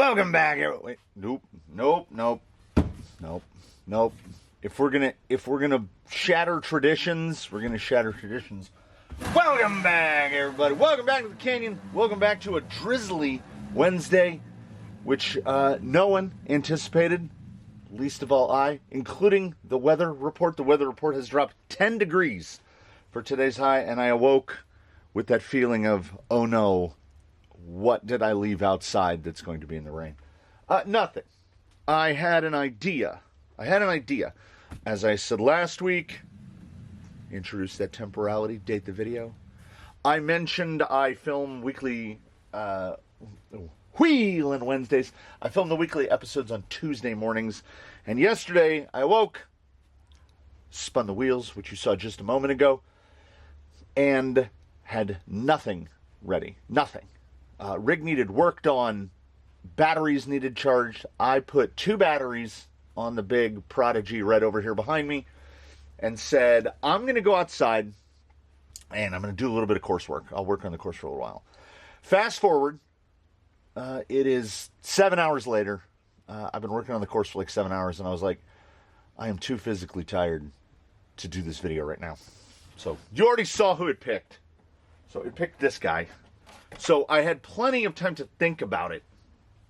Welcome back. Wait, nope. If we're gonna shatter traditions, we're gonna shatter traditions. Welcome back, everybody. Welcome back to the canyon. Welcome back to a drizzly Wednesday, which no one anticipated, least of all I, including the weather report. The weather report has dropped 10 degrees for today's high, and I awoke with that feeling of, oh no, what did I leave outside that's going to be in the rain? Nothing. I had an idea. As I said last week, introduce that temporality, date the video. I mentioned I film weekly Wheelin Wednesdays. I film the weekly episodes on Tuesday mornings. And yesterday, I awoke, spun the wheels, which you saw just a moment ago, and had nothing ready. Nothing. Rig needed worked on. Batteries needed charged. I put 2 batteries on the big Prodigy right over here behind me and said, I'm going to go outside and I'm going to do a little bit of coursework. I'll work on the course for a little while. Fast forward, it is 7 hours later. I've been working on the course for like 7 hours, and I was like, I am too physically tired to do this video right now. So you already saw who it picked. So it picked this guy. So I had plenty of time to think about it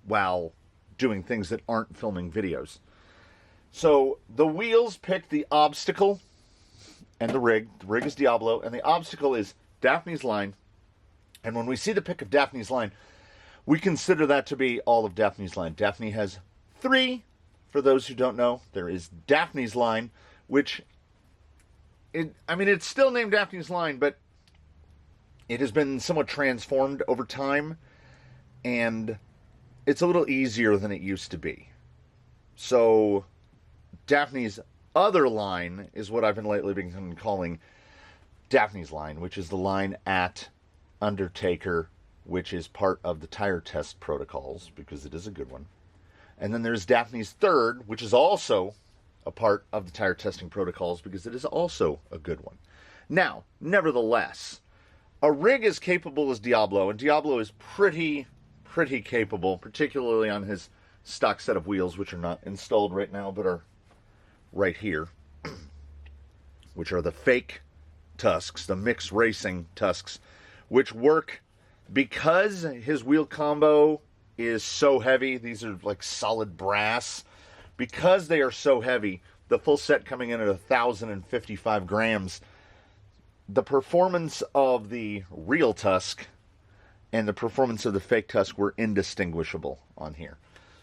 while doing things that aren't filming videos. So the wheels picked the obstacle and the rig. The rig is Diablo, and the obstacle is Daphne's line. And when we see the pick of Daphne's line, we consider that to be all of Daphne's line. Daphne has 3. For those who don't know, there is Daphne's line, which, it's still named Daphne's line, but it has been somewhat transformed over time, and it's a little easier than it used to be. So Daphne's other line is what I've been lately been calling Daphne's line, which is the line at Undertaker, which is part of the tire test protocols, because it is a good one. And then there's Daphne's third, which is also a part of the tire testing protocols, because it is also a good one. Now, nevertheless, a rig as capable as Diablo, and Diablo is pretty capable, particularly on his stock set of wheels, which are not installed right now, but are right here, which are the fake Tusks, the mixed racing Tusks, which work because his wheel combo is so heavy. These are like solid brass. Because they are so heavy, the full set coming in at 1,055 grams, the performance of the real Tusk and the performance of the fake Tusk were indistinguishable on here.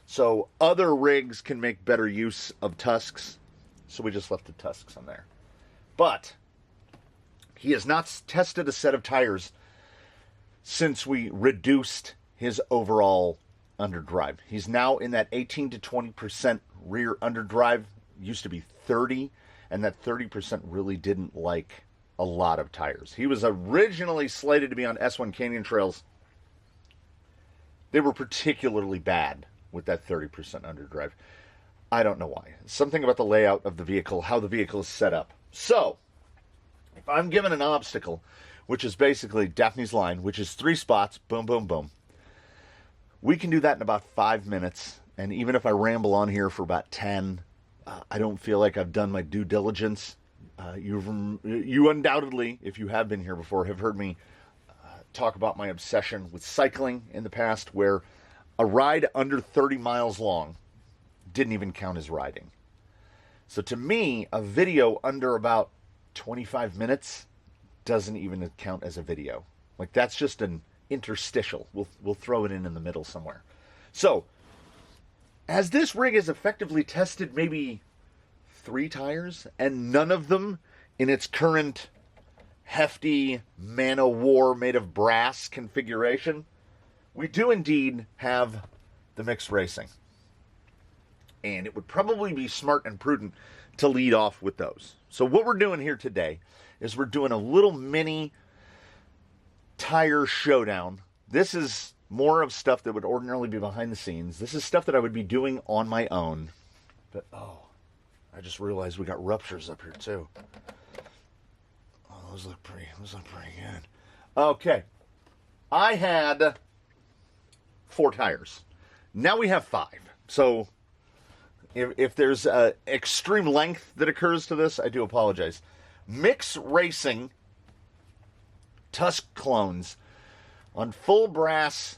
So other rigs can make better use of Tusks, so we just left the Tusks on there. But he has not tested a set of tires since we reduced his overall underdrive. He's now in that 18 to 20% rear underdrive. Used to be 30, and that 30% really didn't like a lot of tires. He was originally slated to be on S1 Canyon Trails. They were particularly bad with that 30% underdrive. I don't know why. Something about the layout of the vehicle, how the vehicle is set up. So, if I'm given an obstacle, which is basically Daphne's line, which is 3 spots, boom, boom, boom, we can do that in about 5 minutes. And even if I ramble on here for about 10, I don't feel like I've done my due diligence. You undoubtedly, if you have been here before, have heard me talk about my obsession with cycling in the past, where a ride under 30 miles long didn't even count as riding. So to me, a video under about 25 minutes doesn't even count as a video. Like, that's just an interstitial. We'll throw it in the middle somewhere. So, as this rig has effectively tested maybe 3 tires, and none of them in its current hefty man-o'-war made of brass configuration, we do indeed have the mixed racing. And it would probably be smart and prudent to lead off with those. So what we're doing here today is we're doing a little mini tire showdown. This is more of stuff that would ordinarily be behind the scenes. This is stuff that I would be doing on my own. But, I just realized we got Ruptures up here too. Oh, those look pretty good. Okay. I had 4 tires. Now we have 5. So if there's extreme length that occurs to this, I do apologize. Mix Racing Tusk clones on full brass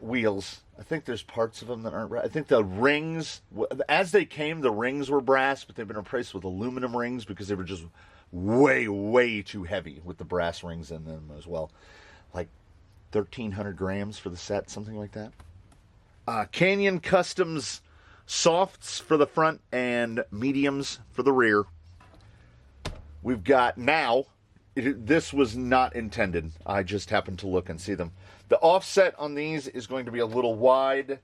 wheels. I think there's parts of them that aren't brass. I think the rings, as they came, the rings were brass, but they've been replaced with aluminum rings because they were just way, way too heavy with the brass rings in them as well. Like 1,300 grams for the set, something like that. Canyon Customs softs for the front and mediums for the rear. We've got now, this was not intended. I just happened to look and see them. The offset on these is going to be a little wide,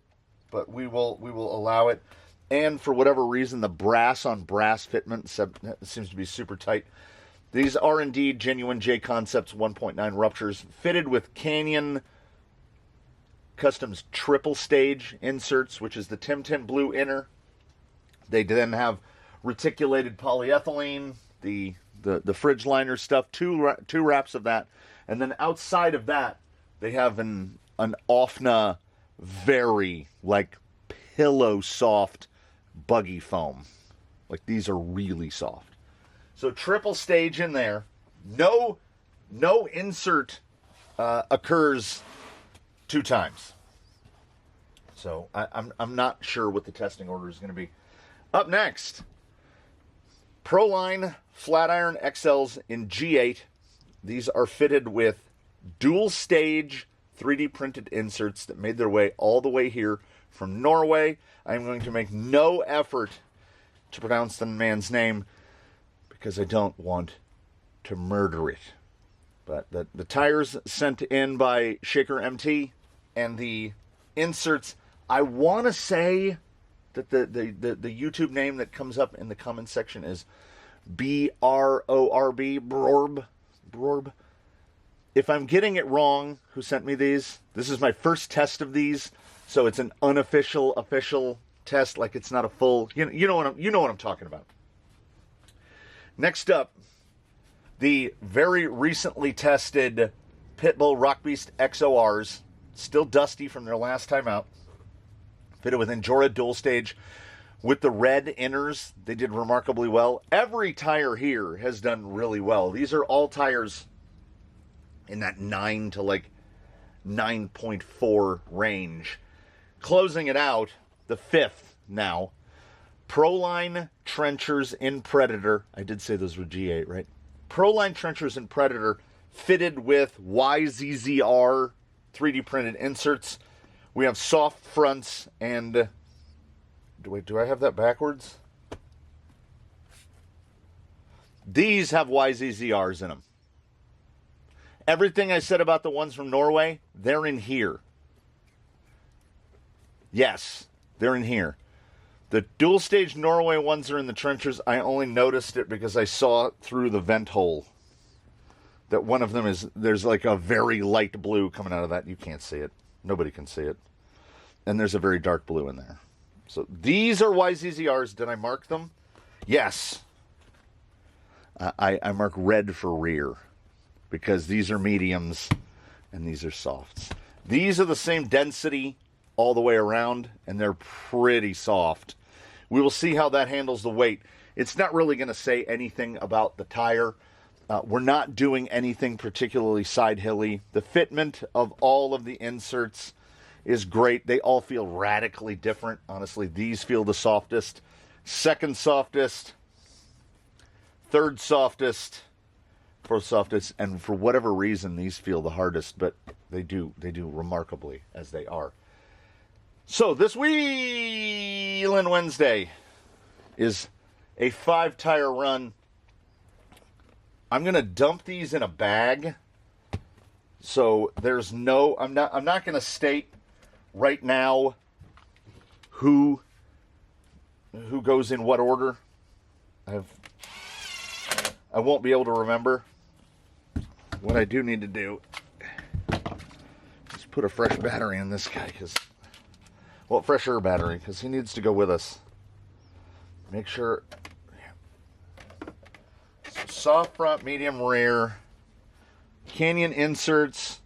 but we will allow it. And for whatever reason, the brass on brass fitment seems to be super tight. These are indeed genuine JConcepts 1.9 Ruptures, fitted with Canyon Customs triple stage inserts, which is the Tim Tin blue inner. They then have reticulated polyethylene, the fridge liner stuff, two wraps of that, and then outside of that, they have an OFNA very like pillow soft buggy foam. Like these are really soft. So triple stage in there. No insert occurs 2 times. So I'm not sure what the testing order is going to be. Up next, Proline Flatiron XLs in G8. These are fitted with dual stage 3D printed inserts that made their way all the way here from Norway. I'm going to make no effort to pronounce the man's name because I don't want to murder it. But the tires sent in by Shaker MT and the inserts, I want to say that the YouTube name that comes up in the comment section is BRORB, Brorb. If I'm getting it wrong, who sent me these? This is my first test of these, so it's an unofficial official test. Like it's not a full. You know what I'm talking about. Next up, the very recently tested Pitbull Rock Beast XORs, still dusty from their last time out, fitted with Injora dual stage. With the red inners, they did remarkably well. Every tire here has done really well. These are all tires in that 9 to like 9.4 range. Closing it out, the 5th now, Proline Trenchers in Predator. I did say those were G8, right? Proline Trenchers in Predator fitted with YZZR 3D printed inserts. We have soft fronts and... Do I have that backwards? These have YZZRs in them. Everything I said about the ones from Norway, they're in here. Yes, they're in here. The dual stage Norway ones are in the trenchers. I only noticed it because I saw through the vent hole that one of them is, there's like a very light blue coming out of that. You can't see it. Nobody can see it. And there's a very dark blue in there. So these are YZZRs. Did I mark them? Yes. I mark red for rear because these are mediums and these are softs. These are the same density all the way around and they're pretty soft. We will see how that handles the weight. It's not really going to say anything about the tire. We're not doing anything particularly side hilly. The fitment of all of the inserts is great. They all feel radically different. Honestly, these feel the softest. Second softest. Third softest. Fourth softest. And for whatever reason, these feel the hardest, but they do remarkably as they are. So this Wheelin Wednesday is a 5-tire run. I'm going to dump these in a bag. So there's no, I'm not going to state right now who goes in what order. I won't be able to remember. What I do need to do is put a fresh battery in this guy, fresh air battery, because he needs to go with us. Make sure. So soft front, medium rear, Canyon inserts,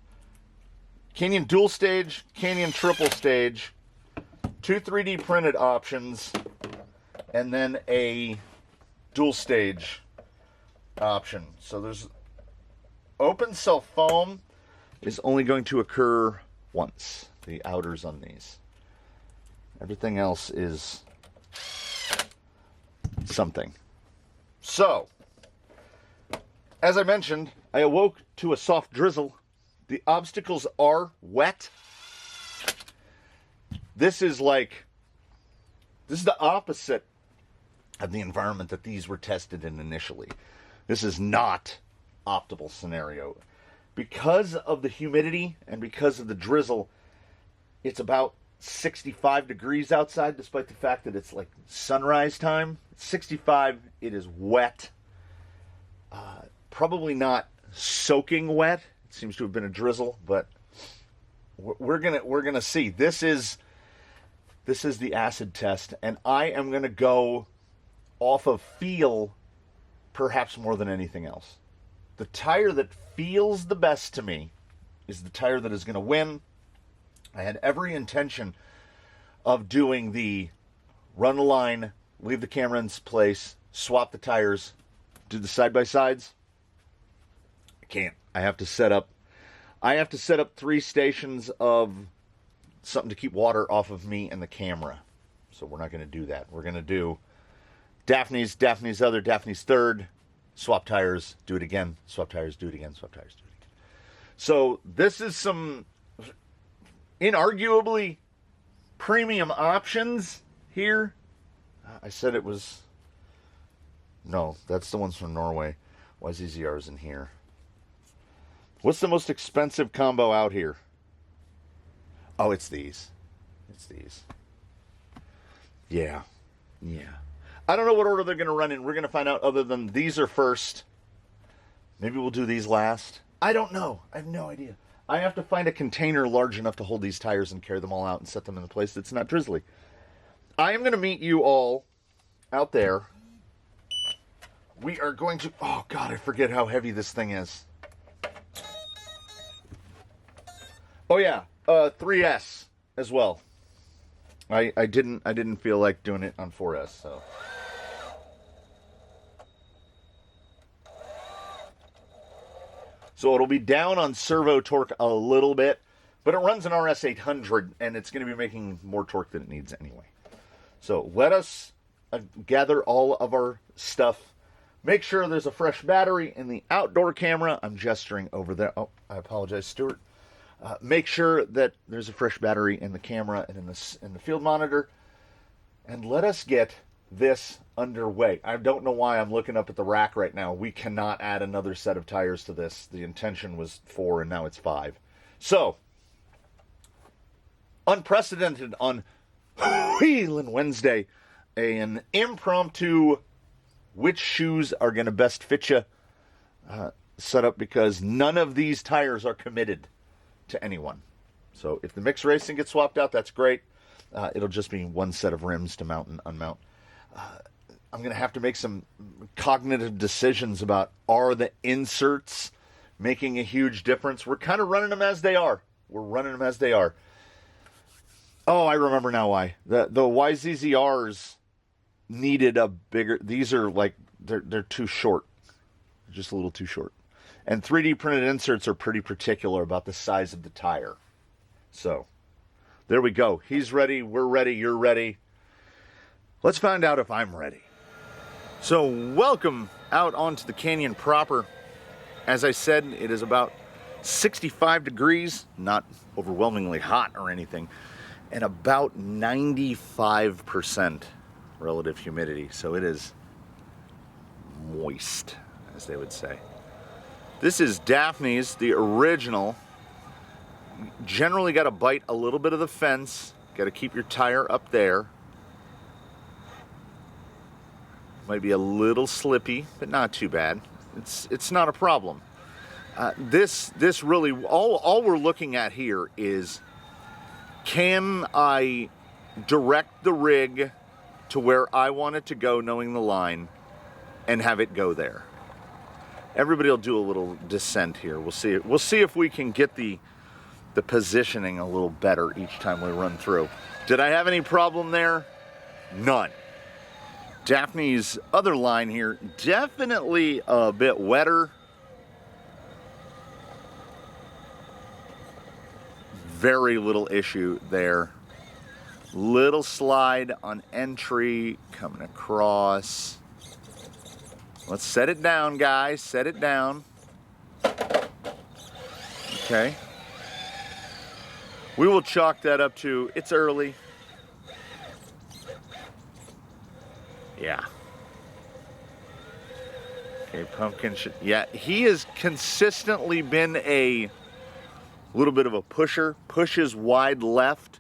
Canyon dual stage, Canyon triple stage, 2 3D printed options, and then a dual stage option. So there's open cell foam is only going to occur once, the outers on these. Everything else is something. So, as I mentioned, I awoke to a soft drizzle. The obstacles are wet. This is the opposite of the environment that these were tested in initially. This is not optimal scenario. Because of the humidity and because of the drizzle, it's about 65 degrees outside, despite the fact that it's like sunrise time. It's 65, it is wet. Probably not soaking wet. It seems to have been a drizzle, but we're gonna see. This is the acid test, and I am gonna go off of feel, perhaps more than anything else. The tire that feels the best to me is the tire that is going to win. I had every intention of doing the run the line, leave the camera in place, swap the tires, do the side-by-sides. I can't. I have to set up 3 stations of something to keep water off of me and the camera. So we're not going to do that. We're going to do Daphne's other, Daphne's third, swap tires, do it again, swap tires, do it again, swap tires, do it again. So this is some inarguably premium options here. I said it was... No, that's the ones from Norway. YZZR is in here. What's the most expensive combo out here? Oh, it's these. It's these. Yeah. I don't know what order they're going to run in. We're going to find out, other than these are first. Maybe we'll do these last. I don't know. I have no idea. I have to find a container large enough to hold these tires and carry them all out and set them in a place that's not drizzly. I am going to meet you all out there. We are going to... Oh, God, I forget how heavy this thing is. Oh, yeah. 3S as well. I didn't feel like doing it on 4S, so... So it'll be down on servo torque a little bit, but it runs an RS800, and it's going to be making more torque than it needs anyway. So let us gather all of our stuff. Make sure there's a fresh battery in the outdoor camera. I'm gesturing over there. Oh, I apologize, Stuart. Make sure that there's a fresh battery in the camera and in the field monitor. And let us get this underway. I don't know why I'm looking up at the rack right now. We cannot add another set of tires to this. The intention was 4 and now it's 5. So, unprecedented on Wheelin Wednesday, an impromptu which shoes are going to best fit you setup, because none of these tires are committed to anyone. So if the mixed racing gets swapped out, that's great. It'll just be one set of rims to mount and unmount. I'm going to have to make some cognitive decisions about, are the inserts making a huge difference? We're kind of running them as they are. Oh, I remember now why. The YZZRs needed a bigger... These are like... They're too short. Just a little too short. And 3D printed inserts are pretty particular about the size of the tire. So, there we go. He's ready, we're ready, you're ready. Let's find out if I'm ready. So, welcome out onto the canyon proper. As I said, it is about 65 degrees, not overwhelmingly hot or anything, and about 95% relative humidity. So it is moist, as they would say. This is Daphne's, the original. Generally got to bite a little bit of the fence. Got to keep your tire up there. Might be a little slippy, but not too bad. It's not a problem. This really, all we're looking at here is, can I direct the rig to where I want it to go, knowing the line, and have it go there? Everybody will do a little descent here. We'll see. We'll see if we can get the positioning a little better each time we run through. Did I have any problem there? None. Daphne's other line here, definitely a bit wetter. Very little issue there. Little slide on entry, coming across. Let's set it down, guys, set it down. Okay. We will chalk that up to, it's early. Yeah. Okay, Pumpkin should, yeah, he has consistently been a little bit of a pusher, pushes wide left,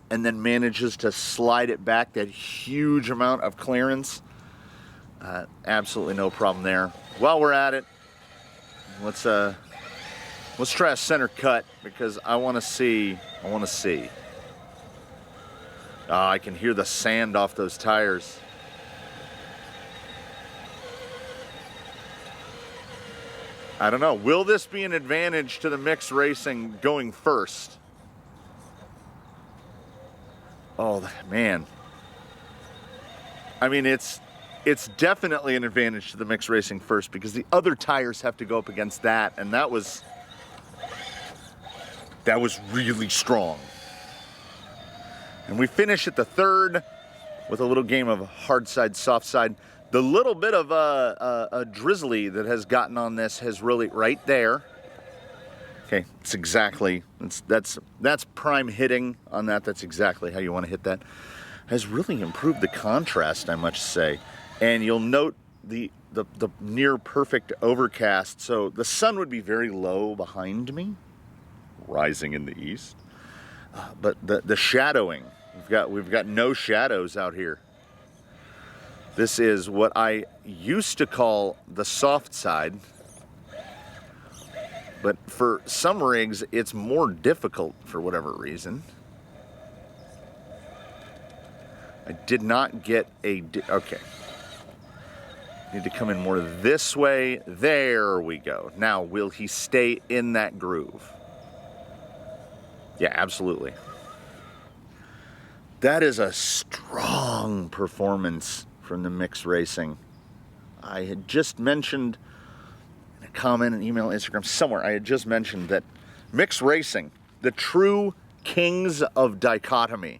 and then manages to slide it back, that huge amount of clearance. Absolutely no problem there. While we're at it, let's try a center cut, because I want to see. I can hear the sand off those tires. I don't know. Will this be an advantage to the mixed racing going first? Oh, man. I mean, it's definitely an advantage to the mixed racing first, because the other tires have to go up against that, and that was really strong. And we finish at the third with a little game of hard side, soft side. The little bit of a drizzly that has gotten on this has really, right there. Okay, it's exactly, that's prime hitting on that. That's exactly how you want to hit that. Has really improved the contrast, I must say. And you'll note the near perfect overcast. So the sun would be very low behind me, rising in the east. But the shadowing, we've got no shadows out here. This is what I used to call the soft side. But for some rigs, it's more difficult for whatever reason. I did not get okay. Need to come in more this way. There we go. Now, will he stay in that groove? Yeah, absolutely. That is a strong performance from the mixed racing. I had just mentioned in a comment, an email, Instagram, somewhere, I had just mentioned that mixed racing, the true kings of dichotomy,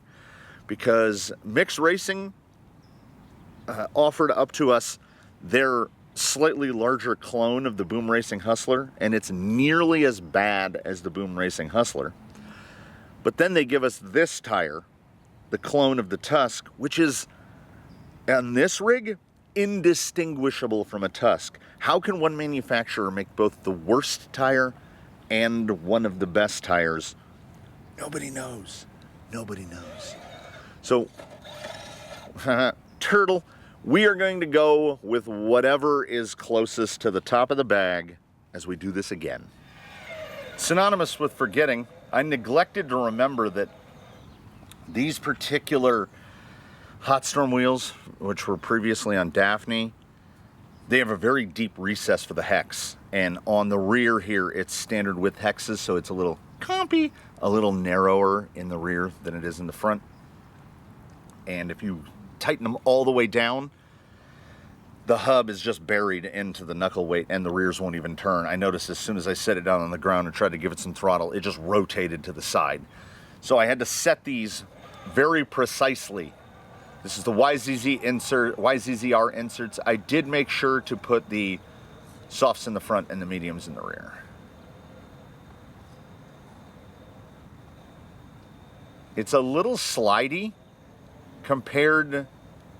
because mixed racing offered up to us their slightly larger clone of the Boom Racing Hustler, and it's nearly as bad as the Boom Racing Hustler. But then they give us this tire, the clone of the Tusk, which is, on this rig, indistinguishable from a Tusk. How can one manufacturer make both the worst tire and one of the best tires? Nobody knows. Nobody knows. So, Turtle, we are going to go with whatever is closest to the top of the bag as we do this again. Synonymous with forgetting, I neglected to remember that these particular Hot Storm wheels, which were previously on Daphne, they have a very deep recess for the hex. And on the rear here, it's standard width hexes, so it's a little compy, a little narrower in the rear than it is in the front. And if you tighten them all the way down, the hub is just buried into the knuckle weight and the rears won't even turn. I noticed as soon as I set it down on the ground and tried to give it some throttle, it just rotated to the side. So I had to set these very precisely. This is the YZZR inserts. I did make sure to put the softs in the front and the mediums in the rear. It's a little slidey compared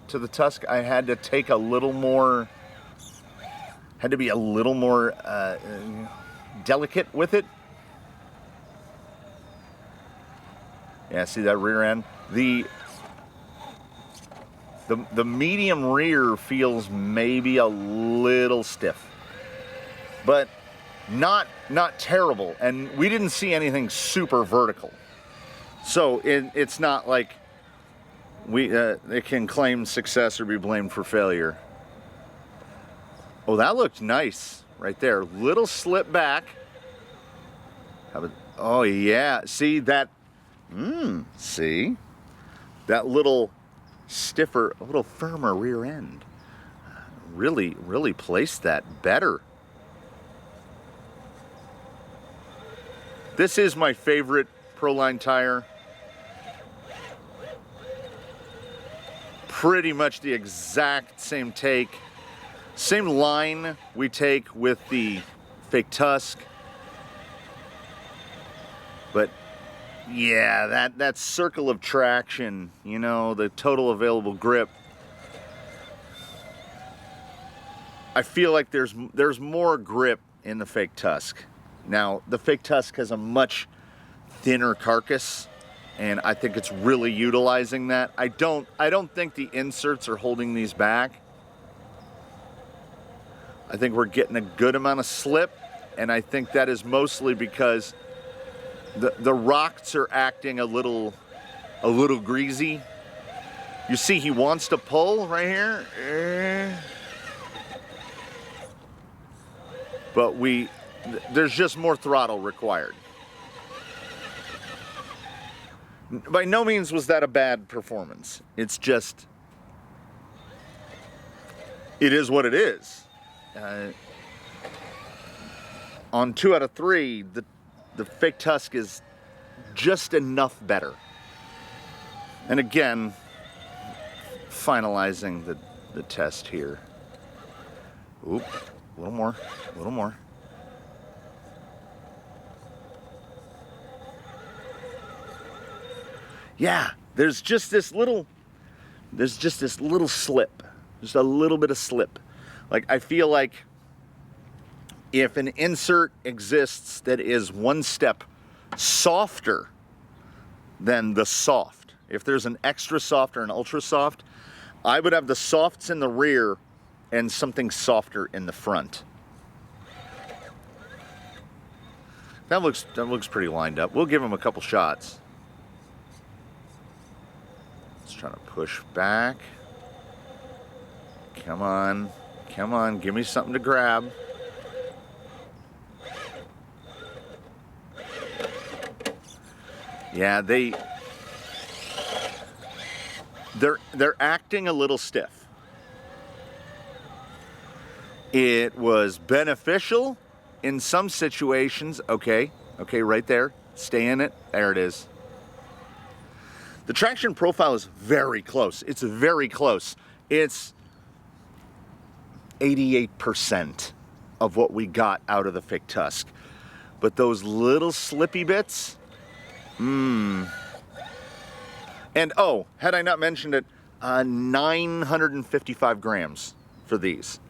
to the Tusk. I had to take a little more, had to be a little more delicate with it. Yeah, see that rear end? The medium rear feels maybe a little stiff, but not terrible. And we didn't see anything super vertical, so it's not like it can claim success or be blamed for failure. Oh, that looked nice right there. Little slip back. Oh yeah, see that? See. that little stiffer, a little firmer rear end. Really placed that better. This is my favorite Proline tire. Pretty much the exact same take. Same line we take with the fake Tusk. But yeah, that circle of traction, you know, the total available grip. I feel like there's more grip in the fake Tusk. Now, the fake Tusk has a much thinner carcass, and I think it's really utilizing that. I don't think the inserts are holding these back. I think we're getting a good amount of slip, and I think that is mostly because the rocks are acting a little greasy. You see, he wants to pull right here, but there's just more throttle required. By no means was that a bad performance. It's just, it is what it is. On 2 out of 3, the fake Tusk is just enough better. And again, finalizing the test here. Oop, a little more, a little more. Yeah, there's just this little slip. Just a little bit of slip. Like, I feel like if an insert exists that is one step softer than the soft, if there's an extra soft or an ultra soft, I would have the softs in the rear and something softer in the front. That looks pretty lined up. We'll give him a couple shots. Just trying to push back. Come on. Come on, give me something to grab. Yeah, they're acting a little stiff. It was beneficial in some situations. Okay, right there. Stay in it. There it is. The traction profile is very close. It's very close. It's 88% of what we got out of the fake Tusk. But those little slippy bits, And oh, had I not mentioned it, 955 grams for these.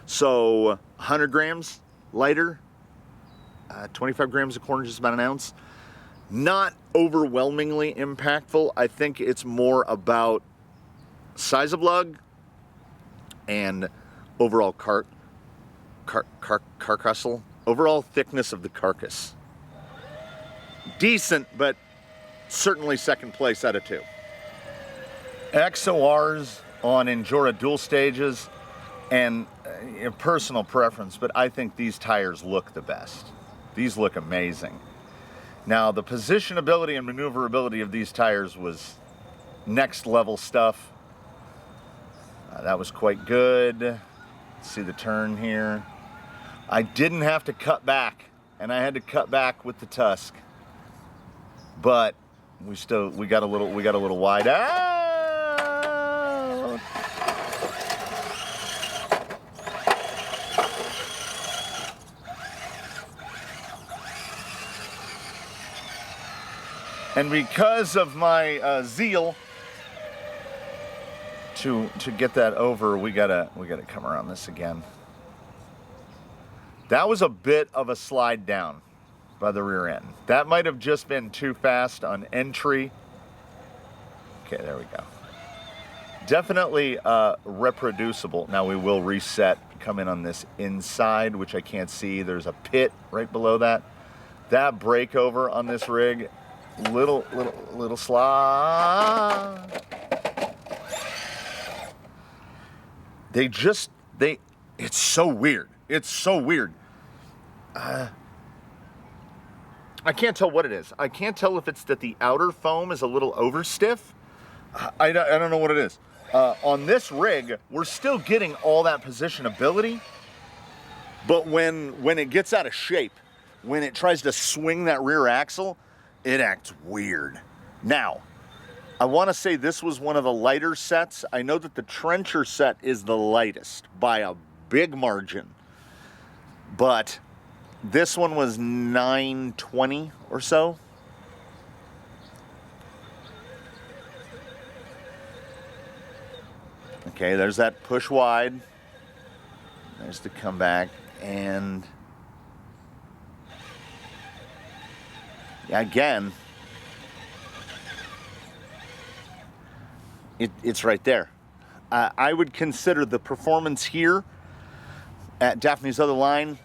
So 100 grams lighter, 25 grams of corn, just about an ounce. Not overwhelmingly impactful. I think it's more about size of lug and overall carcassal, overall thickness of the carcass. Decent, but certainly second place out of 2. XORs on Endura dual stages, and personal preference, but I think these tires look the best. These look amazing. Now, the positionability and maneuverability of these tires was next level stuff. That was quite good. Let's see the turn here. I didn't have to cut back, and I had to cut back with the Tusk, but we got a little wide out. And because of my zeal to get that over, we gotta come around this again. That was a bit of a slide down by the rear end. That might have just been too fast on entry. Okay, there we go. Definitely reproducible. Now we will reset, come in on this inside, which I can't see. There's a pit right below that. That breakover on this rig, little slide. It's so weird. It's so weird. I can't tell what it is. I can't tell if it's that the outer foam is a little over stiff, I don't know what it is. On this rig, we're still getting all that position ability, but when it gets out of shape, when it tries to swing that rear axle, it acts weird. Now, I want to say this was one of the lighter sets. I know that the Trencher set is the lightest by a big margin, but this one was 920 or so. Okay, there's that push wide. There's the comeback, and again, it's right there. I would consider the performance here at Daphne's other line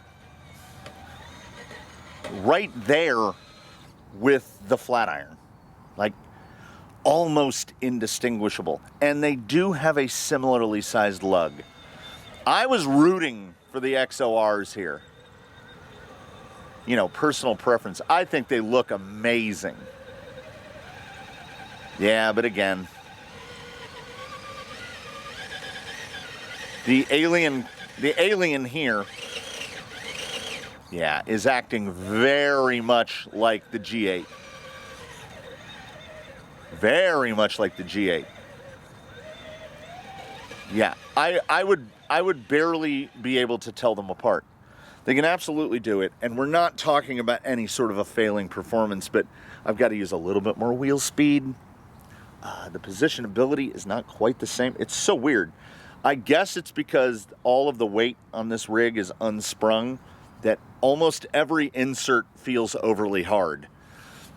right there with the flat iron, like almost indistinguishable. And they do have a similarly sized lug. I was rooting for the XORs here. You know, personal preference. I think they look amazing. Yeah, but again, the alien here, yeah, is acting very much like the G8. Very much like the G8. Yeah, I would barely be able to tell them apart. They can absolutely do it, and we're not talking about any sort of a failing performance, but I've got to use a little bit more wheel speed. The positionability is not quite the same. It's so weird. I guess it's because all of the weight on this rig is unsprung that almost every insert feels overly hard.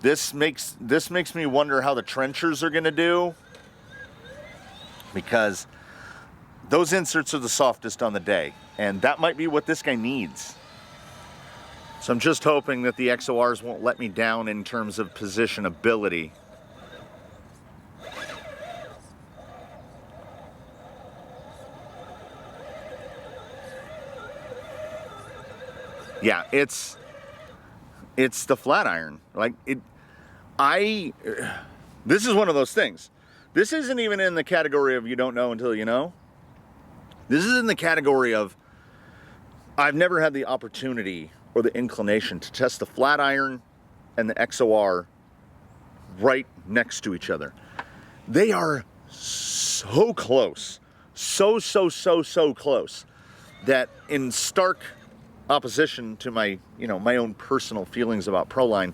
This makes me wonder how the Trenchers are going to do, because those inserts are the softest on the day, and that might be what this guy needs. So I'm just hoping that the XORs won't let me down in terms of positionability. Yeah, it's the flat iron. Like this is one of those things. This isn't even in the category of you don't know until you know. This is in the category of I've never had the opportunity or the inclination to test the flat iron and the XOR right next to each other. They are so close. So close that in stark opposition to my, my own personal feelings about Proline,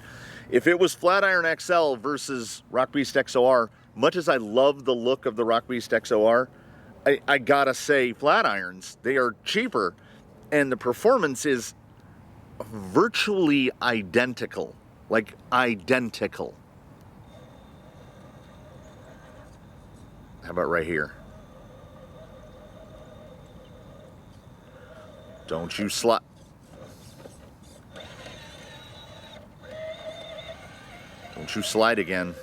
if it was Flat Iron XL versus Rock Beast XOR, much as I love the look of the Rock Beast XOR, I gotta say flat irons, they are cheaper and the performance is virtually identical. Like identical. How about right here? Don't you slide. Don't you slide again.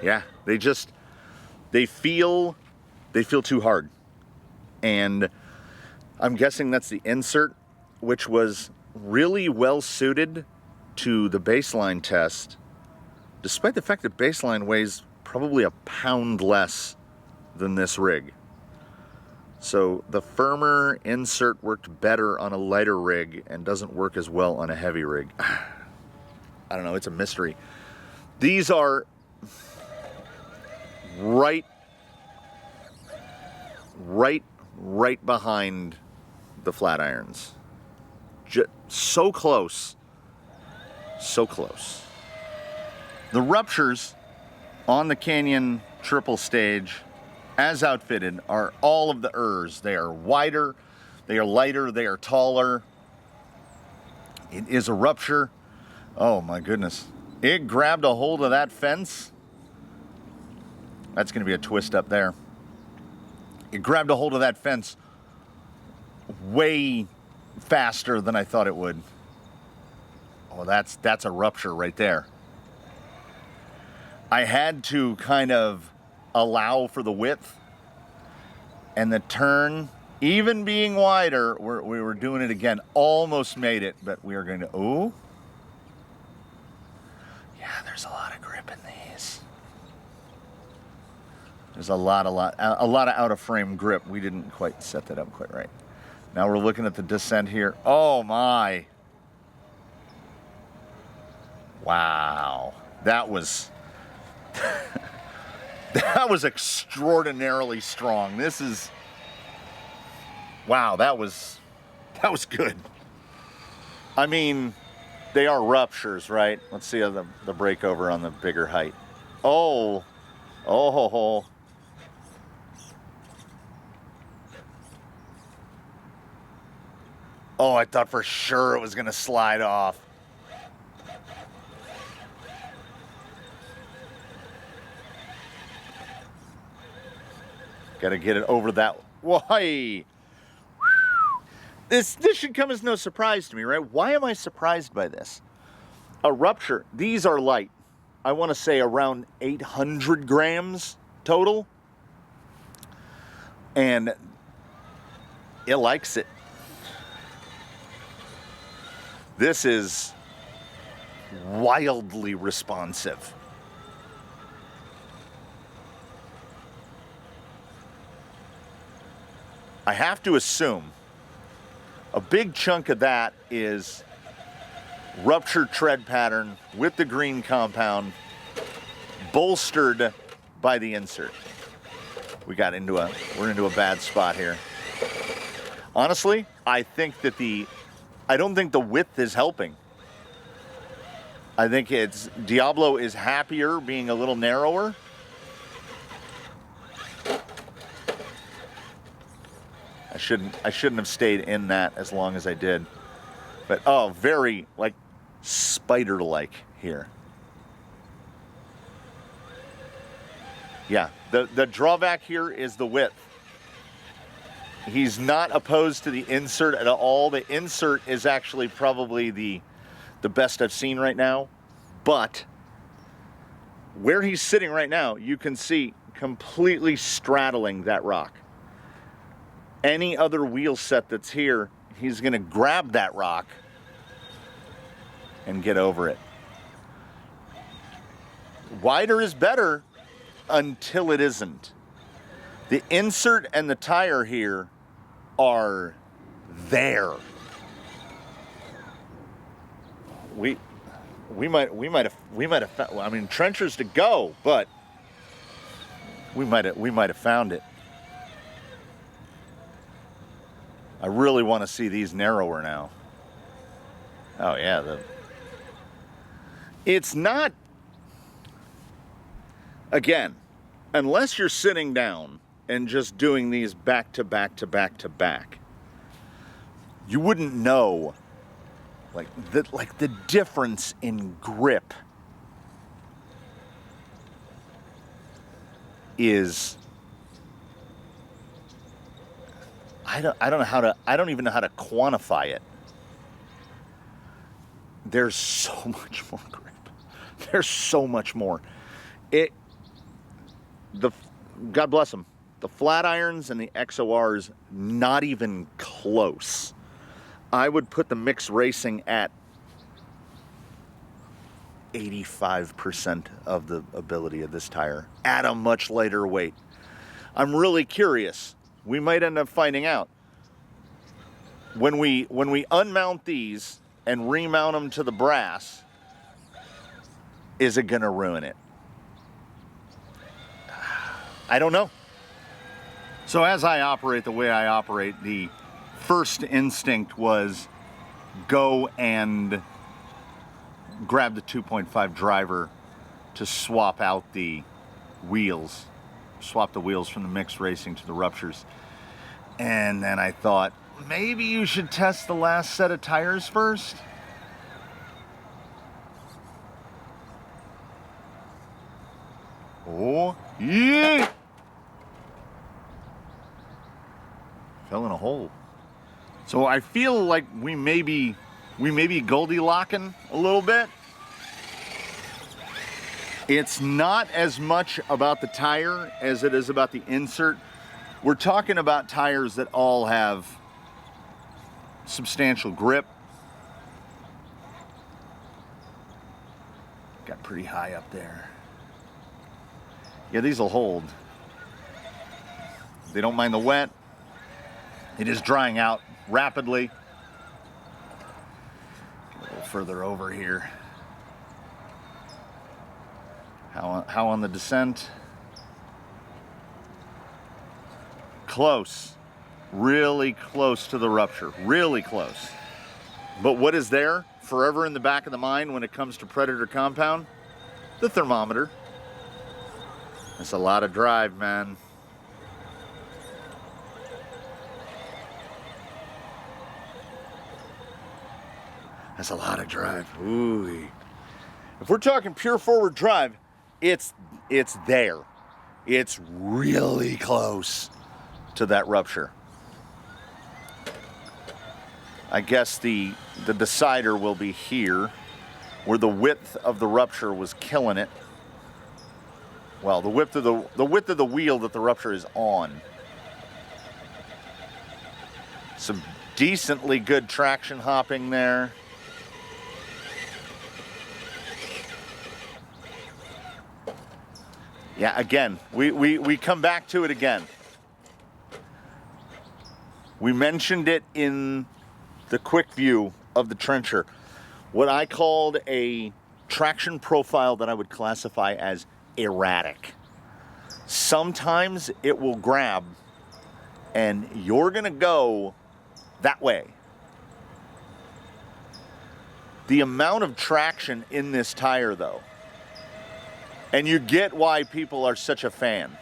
Yeah, they feel too hard. And I'm guessing that's the insert, which was really well suited to the baseline test, despite the fact that baseline weighs probably a pound less than this rig. So the firmer insert worked better on a lighter rig and doesn't work as well on a heavy rig. I don't know, it's a mystery. These are right behind the flat irons. So close. So close. The Ruptures on the Canyon triple stage, as outfitted, are all of the ERs. They are wider, they are lighter, they are taller. It is a Rupture. Oh my goodness. It grabbed a hold of that fence. That's going to be a twist up there. It grabbed a hold of that fence way faster than I thought it would. Oh, that's a Rupture right there. I had to kind of allow for the width and the turn Even being wider, we were doing it again. Almost made it, but we are going to, oh. Yeah, there's a lot of grip in these. There's a lot of out of frame grip. We didn't quite set that up quite right. Now we're looking at the descent here. Oh my. Wow. That was that was extraordinarily strong. This is, wow, that was good. I mean, they are ruptures, right? Let's see the breakover on the bigger height. Oh. Oh. Oh, I thought for sure it was going to slide off. Got to get it over that. Why? This should come as no surprise to me, right? Why am I surprised by this? A rupture, these are light. I want to say around 800 grams total. And it likes it. This is wildly responsive. I have to assume a big chunk of that is rupture tread pattern with the green compound, bolstered by the insert. We're into a bad spot here. Honestly, I don't think the width is helping. I think Diablo is happier being a little narrower. I shouldn't have stayed in that as long as I did. But oh, very like spider-like here. Yeah, the drawback here is the width. He's not opposed to the insert at all. The insert is actually probably the best I've seen right now. But where he's sitting right now, you can see completely straddling that rock. Any other wheel set that's here, he's going to grab that rock and get over it. Wider is better until it isn't. The insert and the tire here are there. We might have found, I mean, trenchers to go, but we might have found it. I really want to see these narrower now. Oh yeah, it's not, again, unless you're sitting down and just doing these back to back to back to back, you wouldn't know like the difference in grip is, I don't even know how to quantify it. There's so much more grip. There's so much more. God bless them. The flat irons and the XORs, not even close. I would put the mixed racing at 85% of the ability of this tire at a much lighter weight. I'm really curious. We might end up finding out when we unmount these and remount them to the brass. Is it going to ruin it? I don't know. So as I operate the way I operate, the first instinct was go and grab the 2.5 driver to swap out the wheels. Swap the wheels from the mixed racing to the ruptures. And then I thought, maybe you should test the last set of tires first. Oh, yeah! Fell in a hole. So I feel like we may be Goldilocking a little bit. It's not as much about the tire as it is about the insert. We're talking about tires that all have substantial grip. Got pretty high up there. Yeah, these will hold. They don't mind the wet. It is drying out rapidly. Get a little further over here. How on the descent? Close. Really close to the Rupture. Really close. But what is there forever in the back of the mind when it comes to Predator compound? The thermometer. That's a lot of drive, man. That's a lot of drive. Ooh. If we're talking pure forward drive, it's there. It's really close to that Rupture. I guess the decider will be here, where the width of the Rupture was killing it. Well, the width of the wheel that the Rupture is on. Some decently good traction hopping there. Yeah, again, we come back to it again. We mentioned it in the quick view of the Trencher. What I called a traction profile that I would classify as erratic. Sometimes it will grab and you're gonna go that way. The amount of traction in this tire though, and you get why people are such a fan.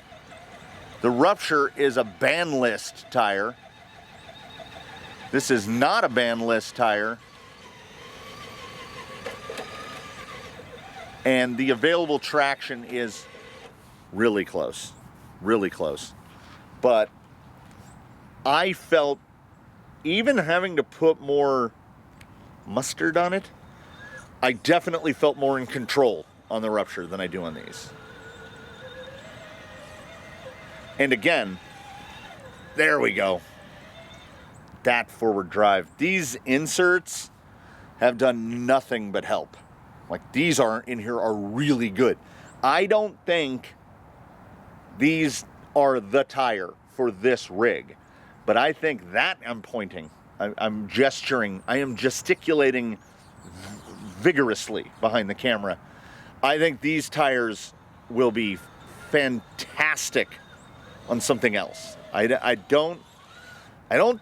The Rupture is a ban list tire. This is not a ban list tire. And the available traction is really close. Really close. But I felt, even having to put more mustard on it, I definitely felt more in control on the Rupture than I do on these. And again, there we go. That forward drive. These inserts have done nothing but help. Like, these are in here are really good. I don't think these are the tire for this rig, but I think that I'm pointing, I'm gesturing, I am gesticulating vigorously behind the camera. I think these tires will be fantastic on something else. I don't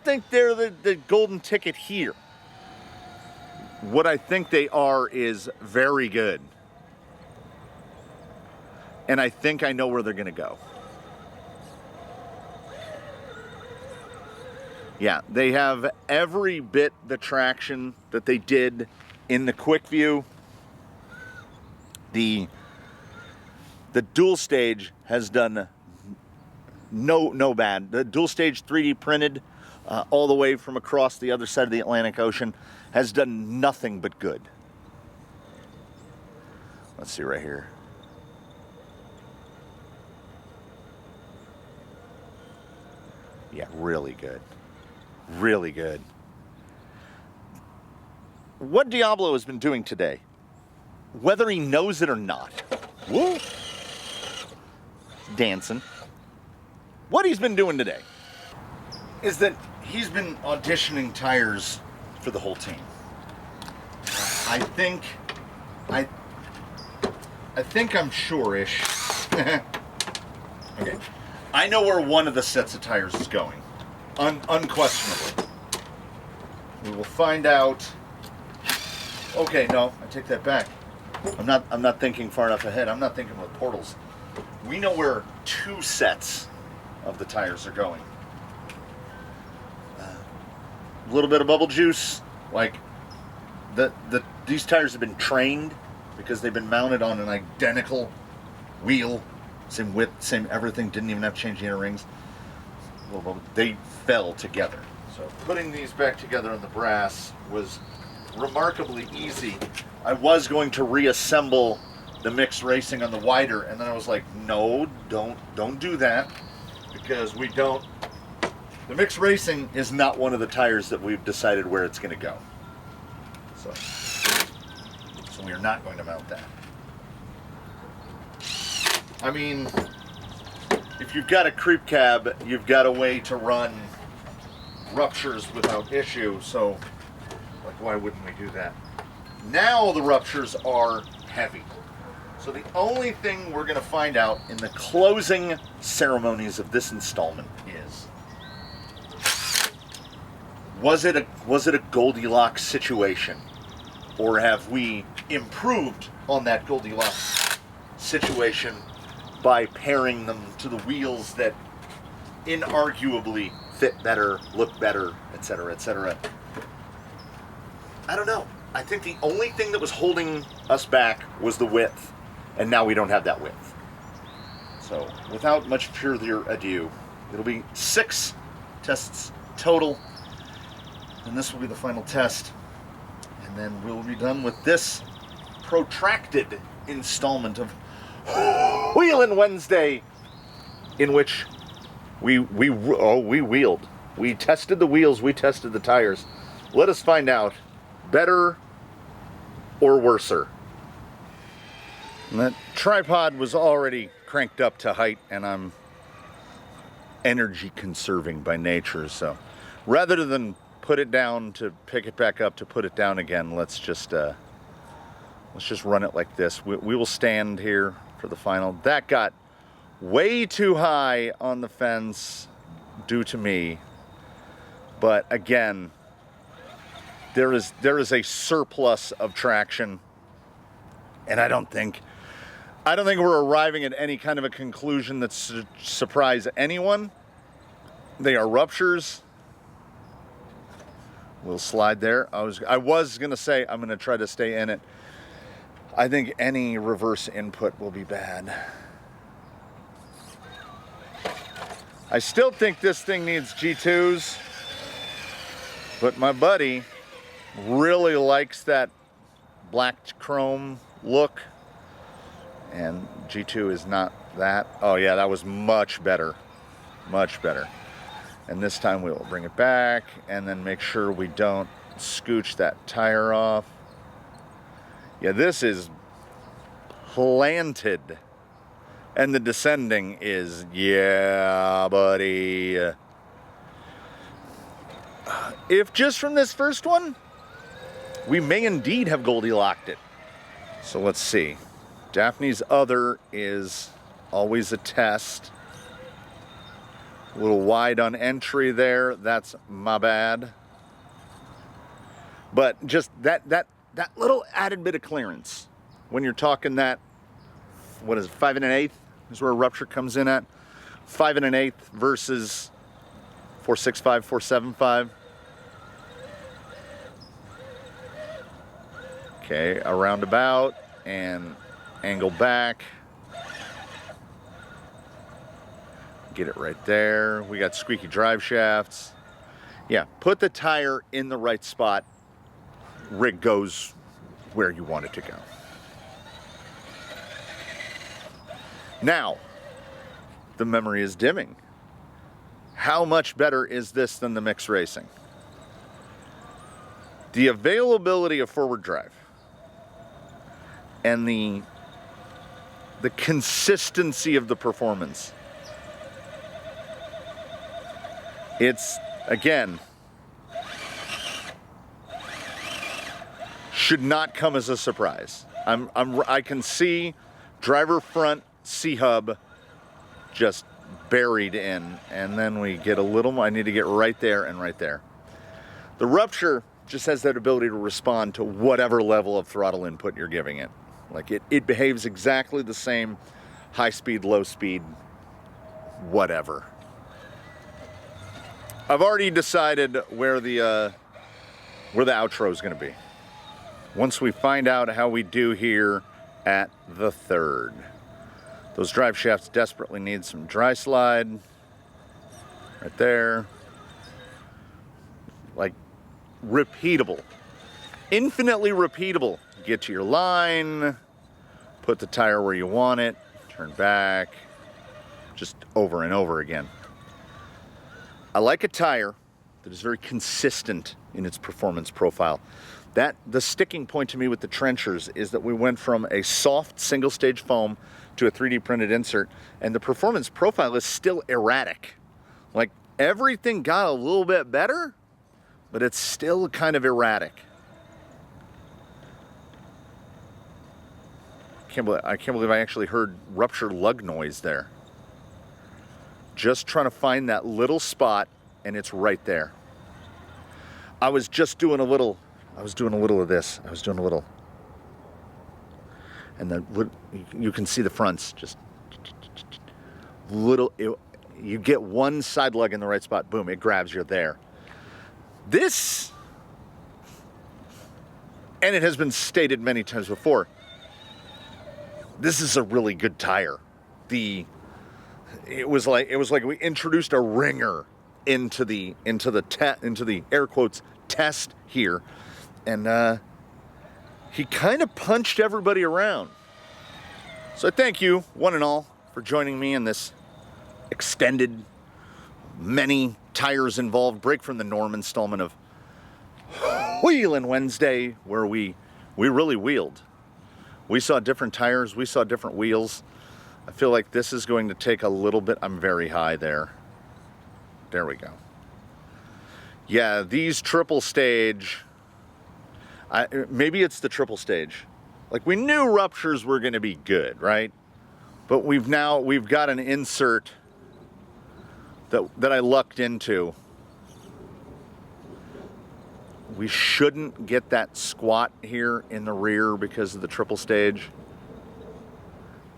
think they're the golden ticket here. What I think they are is very good. And I think I know where they're going to go. Yeah, they have every bit the traction that they did in the quick view. The dual stage has done no bad. The dual stage 3D printed all the way from across the other side of the Atlantic Ocean has done nothing but good. Let's see right here. Yeah, really good. Really good. What Diablo has been doing today, whether he knows it or not, woo, dancing. What he's been doing today is that he's been auditioning tires for the whole team. I think I'm sure-ish. Okay. I know where one of the sets of tires is going. Unquestionably. We will find out. Okay, no, I take that back. I'm not thinking far enough ahead. I'm not thinking with portals. We know where two sets of the tires are going. A little bit of bubble juice, like these tires have been trained because they've been mounted on an identical wheel, same width, same everything, didn't even have to change the inner rings. They fell together. So putting these back together on the brass was remarkably easy. I was going to reassemble the mixed racing on the wider, and then I was like, no, don't do that. because we don't, the mixed racing is not one of the tires that we've decided where it's going to go. So we are not going to mount that. I mean, if you've got a creep cab, you've got a way to run Ruptures without issue, so like, why wouldn't we do that? Now the Ruptures are heavy. So the only thing we're going to find out in the closing ceremonies of this installment is, was it a Goldilocks situation, or have we improved on that Goldilocks situation by pairing them to the wheels that inarguably fit better, look better, etc., etc. I don't know. I think the only thing that was holding us back was the width, and now we don't have that width. So without much further ado, it'll be 6 tests total, and this will be the final test, and then we'll be done with this protracted installment of Wheelin' Wednesday, in which we wheeled. We tested the wheels, we tested the tires. Let us find out, better or worser. And that tripod was already cranked up to height, and I'm energy conserving by nature, so rather than put it down to pick it back up to put it down again, let's just run it like this. We will stand here for the final. That got way too high on the fence due to me, but again, there is a surplus of traction, and I don't think we're arriving at any kind of a conclusion that's surprise anyone. They are Ruptures. We'll slide there. I was gonna say I'm gonna try to stay in it. I think any reverse input will be bad. I still think this thing needs G2s, but my buddy really likes that black chrome look, and G2 is not that. Oh yeah, that was much better, much better. And this time we will bring it back and then make sure we don't scooch that tire off. Yeah, this is planted. And the descending is, yeah, buddy. If just from this first one, we may indeed have Goldilocked it. So let's see. Daphne's other is always a test. A little wide on entry there. That's my bad. But just that little added bit of clearance. When you're talking that, what is it, 5 1/8 is where a Rupture comes in at. 5 1/8 versus 4.65, 4.75. Okay, a roundabout and angle back. Get it right there. We got squeaky drive shafts. Yeah, put the tire in the right spot. Rig goes where you want it to go. Now, the memory is dimming. How much better is this than the mixed racing? The availability of forward drive and the consistency of the performance. It's, again, should not come as a surprise. I can see driver front C-hub just buried in, and then we get a little, I need to get right there and right there. The Rupture just has that ability to respond to whatever level of throttle input you're giving it. Like it behaves exactly the same, high speed, low speed, whatever. I've already decided where the outro is going to be. Once we find out how we do here at the third. Those drive shafts desperately need some dry slide. Right there. Like, repeatable. Infinitely repeatable. Get to your line, put the tire where you want it, turn back, just over and over again. I like a tire that is very consistent in its performance profile. The sticking point to me with the Trenchers is that we went from a soft single stage foam to a 3D printed insert, and the performance profile is still erratic. Like, everything got a little bit better, but it's still kind of erratic. I can't believe I actually heard Rupture lug noise there. Just trying to find that little spot, and it's right there. I was just doing a little of this. I was doing a little. And then you can see the fronts, just little. You get one side lug in the right spot, boom, it grabs you there. This, and it has been stated many times before, this is a really good tire. It was like we introduced a ringer into the air quotes test here, and he kind of punched everybody around. So thank you, one and all, for joining me in this extended, many tires involved break from the norm installment of Wheelin' Wednesday, where we really wheeled. We saw different tires, we saw different wheels. I feel like this is going to take a little bit. I'm very high there. There we go. Yeah, these triple stage, maybe it's the triple stage. Like, we knew Ruptures were going to be good, right? But we've got an insert that I lucked into. We shouldn't get that squat here in the rear because of the triple stage.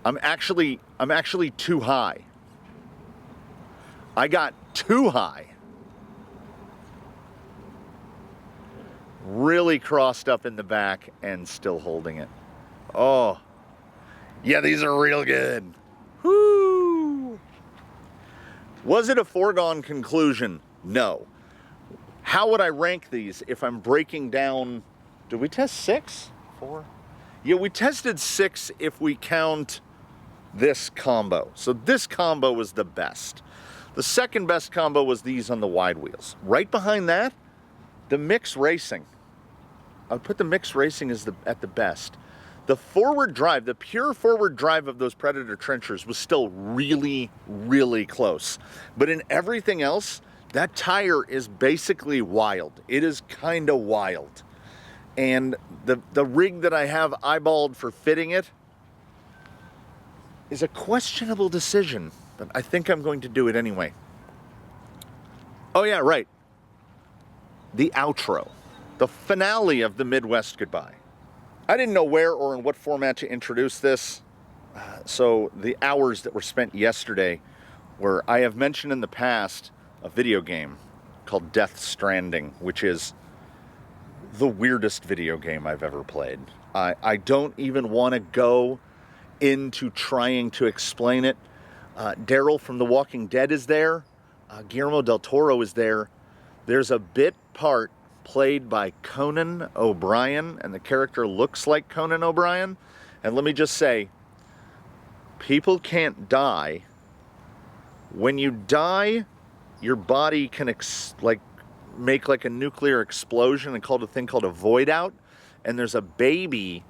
I'm actually too high. I got too high. Really crossed up in the back and still holding it. Oh, yeah, these are real good. Whoo! Was it a foregone conclusion? No. How would I rank these if I'm breaking down? Did we test 6? 4? Yeah, we tested 6 if we count this combo. So this combo was the best. The second best combo was these on the wide wheels. Right behind that, the mix racing. I would put the mix racing at the best. The forward drive, the pure forward drive of those Predator Trenchers was still really, really close. But in everything else, that tire is basically wild. It is kind of wild. And the rig that I have eyeballed for fitting it is a questionable decision, but I think I'm going to do it anyway. Oh yeah, right. The outro. The finale of the Midwest Goodbye. I didn't know where or in what format to introduce this, so the hours that were spent yesterday were, I have mentioned in the past, a video game called Death Stranding, which is the weirdest video game I've ever played. I don't even want to go into trying to explain it. Daryl from The Walking Dead is there. Guillermo del Toro is there. There's a bit part played by Conan O'Brien, and the character looks like Conan O'Brien. And let me just say, people can't die. When you die, your body can make like a nuclear explosion and called a thing called a void out. And there's a baby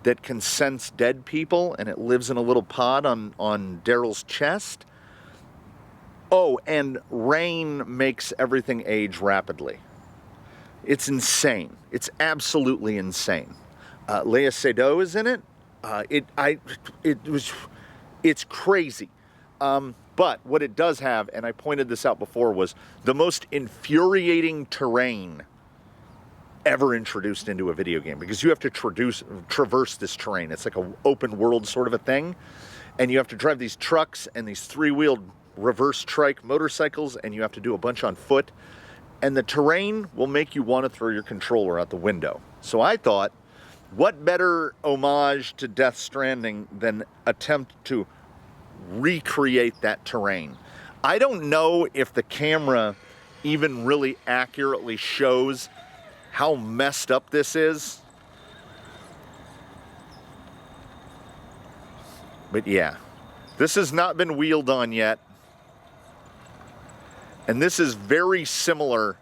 that can sense dead people, and it lives in a little pod on Daryl's chest. Oh, and rain makes everything age rapidly. It's insane. It's absolutely insane. Léa Seydoux is in it. It's crazy. But what it does have, and I pointed this out before, was the most infuriating terrain ever introduced into a video game, because you have to traverse this terrain. It's like an open world sort of a thing, and you have to drive these trucks and these 3-wheeled reverse trike motorcycles, and you have to do a bunch on foot, and the terrain will make you want to throw your controller out the window. So I thought, what better homage to Death Stranding than attempt to recreate that terrain? I don't know if the camera even really accurately shows how messed up this is. But yeah, this has not been wheeled on yet. And this is very similar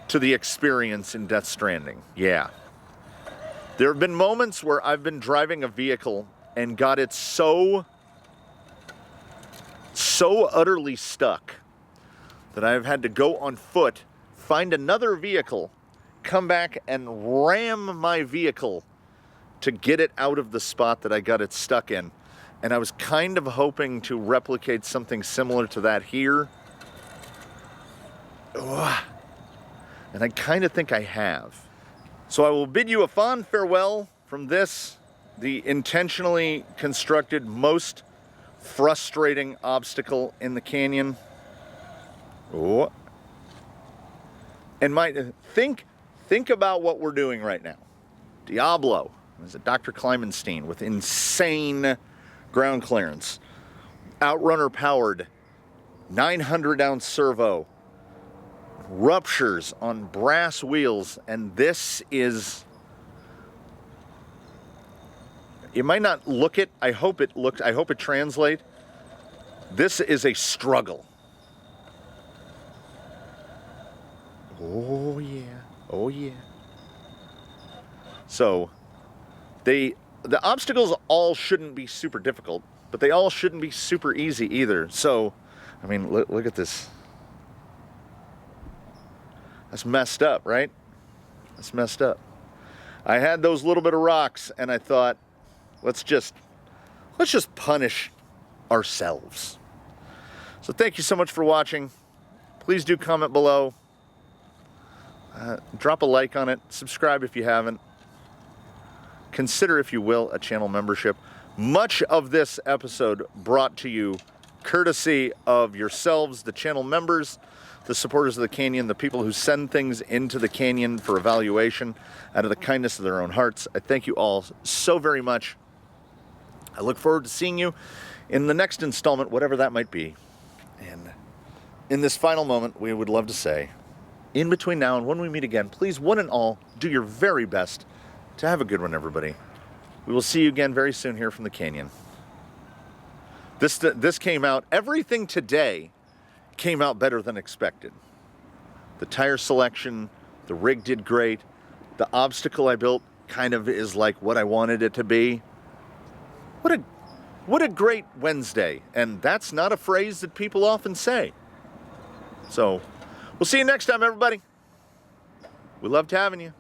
to the experience in Death Stranding. Yeah. There have been moments where I've been driving a vehicle and got it so utterly stuck that I've had to go on foot, find another vehicle, come back and ram my vehicle to get it out of the spot that I got it stuck in. And I was kind of hoping to replicate something similar to that here. Ugh. And I kind of think I have. So I will bid you a fond farewell from this, the intentionally constructed, most frustrating obstacle in the canyon. Oh. And think about what we're doing right now. Diablo is a Dr. Kleimenstein with insane ground clearance. Outrunner powered, 900-ounce servo. Ruptures on brass wheels, and this is, you might not look it, I hope it translates. This is a struggle. Oh yeah, oh yeah. So the obstacles all shouldn't be super difficult, but they all shouldn't be super easy either. So I mean, look at this. That's messed up, right? That's messed up. I had those little bit of rocks and I thought, let's just punish ourselves. So thank you so much for watching. Please do comment below. Drop a like on it. Subscribe if you haven't. Consider, if you will, a channel membership. Much of this episode brought to you courtesy of yourselves, the channel members, the supporters of the canyon, the people who send things into the canyon for evaluation out of the kindness of their own hearts. I thank you all so very much. I look forward to seeing you in the next installment, whatever that might be. And in this final moment, we would love to say, in between now and when we meet again, please, one and all, do your very best to have a good one, everybody. We will see you again very soon here from the canyon. This came out, everything today came out better than expected. The tire selection, the rig did great. The obstacle I built kind of is like what I wanted it to be. What a great Wednesday. And that's not a phrase that people often say. So we'll see you next time, everybody. We loved having you.